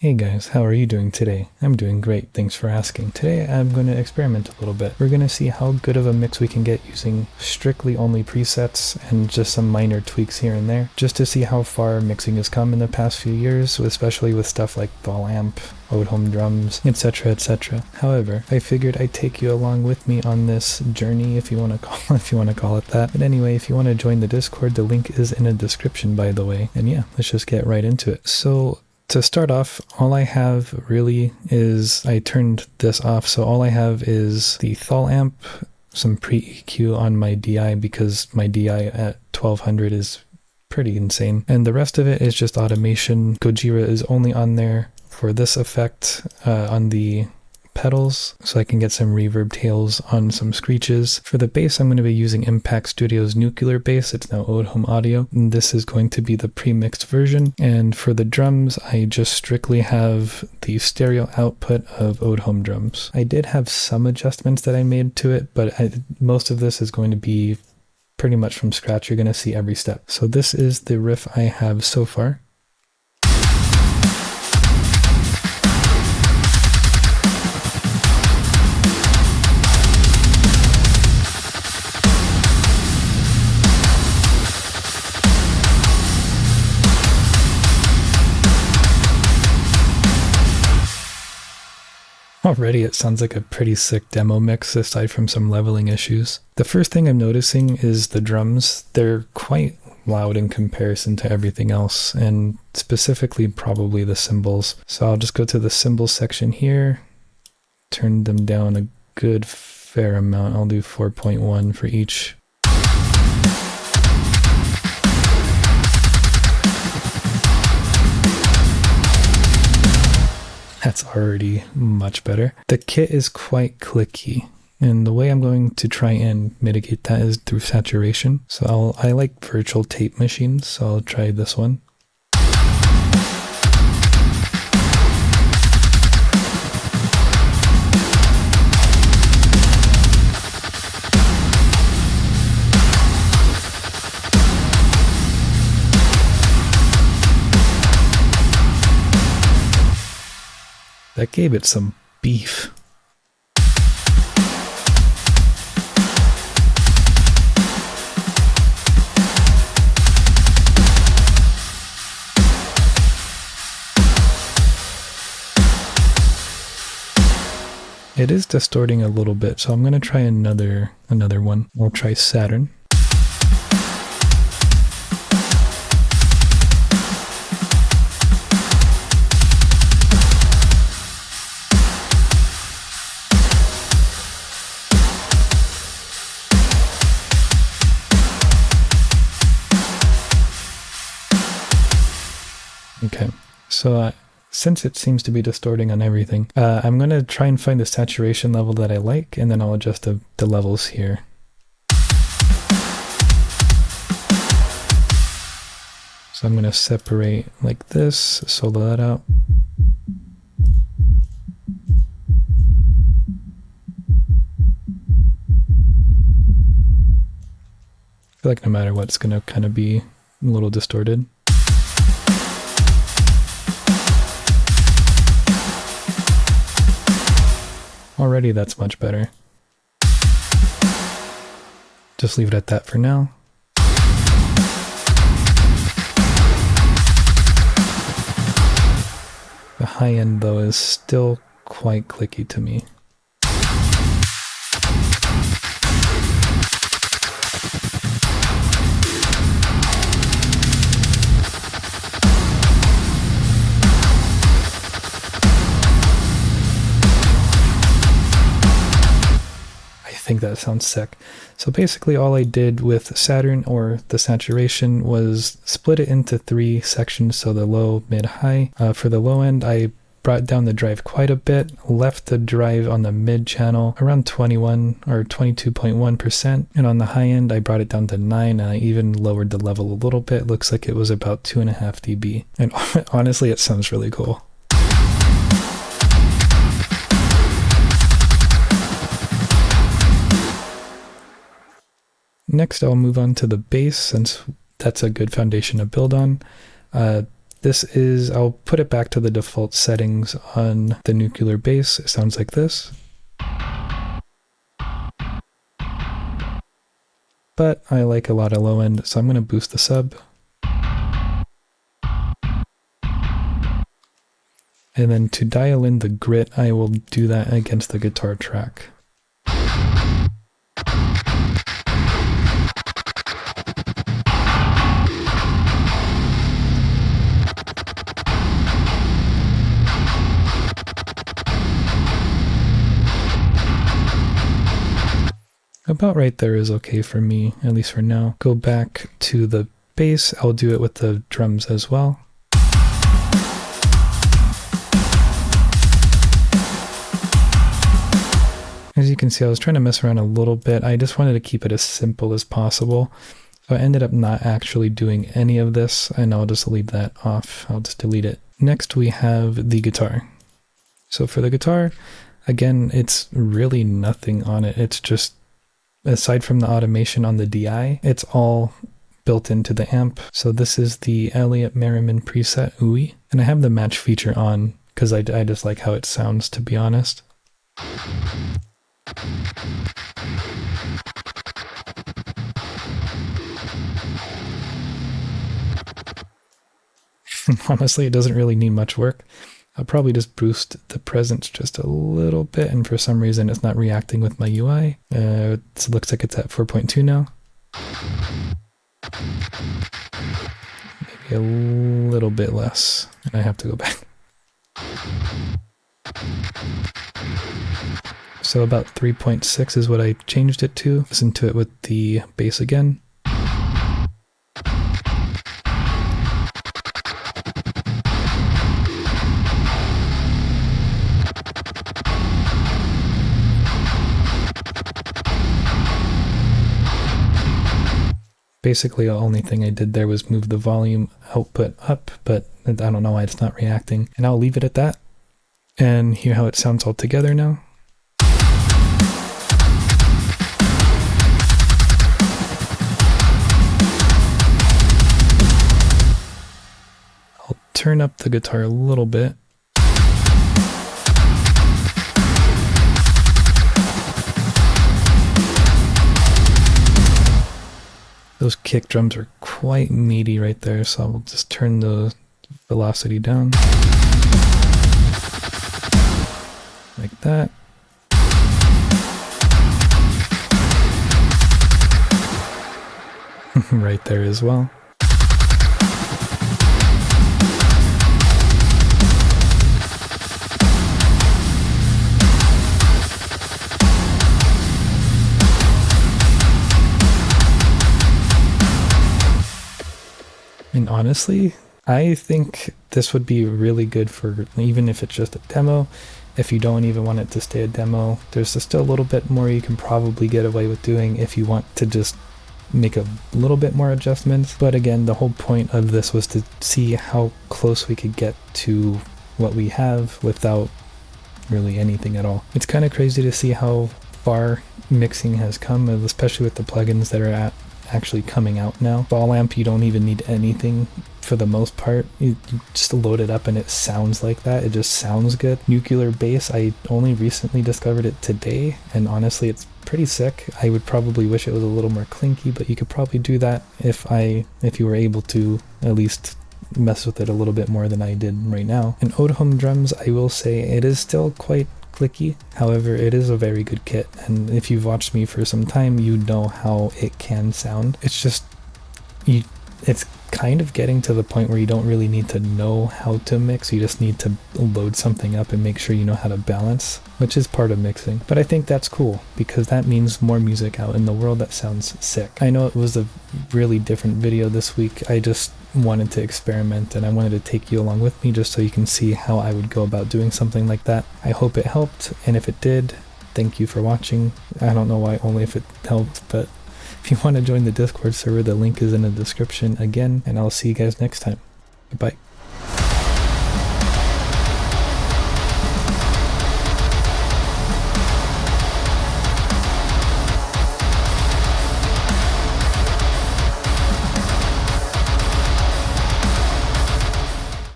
Hey guys, how are you doing today? I'm doing great, thanks for asking. Today I'm going to experiment a little bit. We're going to see how good of a mix we can get using strictly only presets and just some minor tweaks here and there, just to see how far mixing has come in the past few years, especially with stuff like Ball Amp, Holcomb drums, etc, etc. However, I figured I'd take you along with me on this journey, if you want to call it that. But anyway, if you want to join the Discord, the link is in the description, by the way. And yeah, let's just get right into it. So to start off, all I have really is, I turned this off, so all I have is the Thal amp, some pre-EQ on my DI because my DI at 1200 is pretty insane, and the rest of it is just automation. Gojira is only on there for this effect on the pedals, so I can get some reverb tails on some screeches. For the bass, I'm going to be using Impact Studio's Nuclear Bass. It's now Holcomb Audio, and this is going to be the pre-mixed version. And for the drums, I just strictly have the stereo output of Holcomb drums. I did have some adjustments that I made to it, but most of this is going to be pretty much from scratch. You're going to see every step. So this is the riff I have so far. Already it sounds like a pretty sick demo mix aside from some leveling issues. The first thing I'm noticing is the drums. They're quite loud in comparison to everything else, and specifically probably the cymbals. So I'll just go to the cymbal section here, turn them down a good fair amount. I'll do 4.1 for each. That's already much better. The kit is quite clicky, and the way I'm going to try and mitigate that is through saturation. So I like virtual tape machines, so I'll try this one. That gave it some beef. It is distorting a little bit, so I'm going to try another one. I'll try Saturn. Okay, so since it seems to be distorting on everything, I'm going to try and find the saturation level that I like, and then I'll adjust the levels here. So I'm going to separate like this, solo that out. I feel like no matter what, it's going to kind of be a little distorted. Already that's much better. Just leave it at that for now. The high end though is still quite clicky to me. I think that sounds sick. So basically all I did with Saturn, or the saturation, was split it into 3 sections, so the low, mid, high. For the low end, I brought down the drive quite a bit, left the drive on the mid channel around 21 or 22.1%, and on the high end I brought it down to 9, and I even lowered the level a little bit. Looks like it was about 2.5 dB, and honestly it sounds really cool. Next, I'll move on to the bass, since that's a good foundation to build on. This is, I'll put it back to the default settings on the nuclear bass. It sounds like this. But I like a lot of low end, so I'm going to boost the sub. And then to dial in the grit, I will do that against the guitar track. About right there is okay for me, at least for now. Go back to the bass, I'll do it with the drums as well. As you can see, I was trying to mess around a little bit. I just wanted to keep it as simple as possible. So I ended up not actually doing any of this, and I'll just leave that off. I'll just delete it. Next we have the guitar. So for the guitar, again, it's really nothing on it. It's just, aside from the automation on the DI, it's all built into the amp. So this is the Elliott Merriman preset UI, and I have the match feature on because I just like how it sounds, to be honest. Honestly, it doesn't really need much work. I'll probably just boost the presence just a little bit, and for some reason it's not reacting with my UI. It looks like it's at 4.2 now. Maybe a little bit less, and I have to go back. So about 3.6 is what I changed it to. Listen to it with the bass again. Basically, the only thing I did there was move the volume output up, but I don't know why it's not reacting. And I'll leave it at that and hear how it sounds all together now. I'll turn up the guitar a little bit. Those kick drums are quite meaty right there, so I'll just turn the velocity down. Like that. Right there as well. And honestly, I think this would be really good for, even if it's just a demo, if you don't even want it to stay a demo, there's just still a little bit more you can probably get away with doing if you want to just make a little bit more adjustments. But again, the whole point of this was to see how close we could get to what we have without really anything at all. It's kind of crazy to see how far mixing has come, especially with the plugins that are actually coming out now. Ball amp, you don't even need anything for the most part. You just load it up and it sounds like that. It just sounds good. Nuclear bass, I only recently discovered it today, and honestly it's pretty sick. I would probably wish it was a little more clinky, but you could probably do that if you were able to at least mess with it a little bit more than I did right now. And Odom drums, I will say it is still quite clicky. However, it is a very good kit, and if you've watched me for some time, you know how it can sound. It's just, it's kind of getting to the point where you don't really need to know how to mix. You just need to load something up and make sure you know how to balance, which is part of mixing. But I think that's cool because that means more music out in the world that sounds sick. I know it was a really different video this week. I just wanted to experiment and I wanted to take you along with me just so you can see how I would go about doing something like that. I hope it helped, and if it did, thank you for watching. I don't know why only if it helped, but if you want to join the Discord server, the link is in the description again, and I'll see you guys next time. Bye.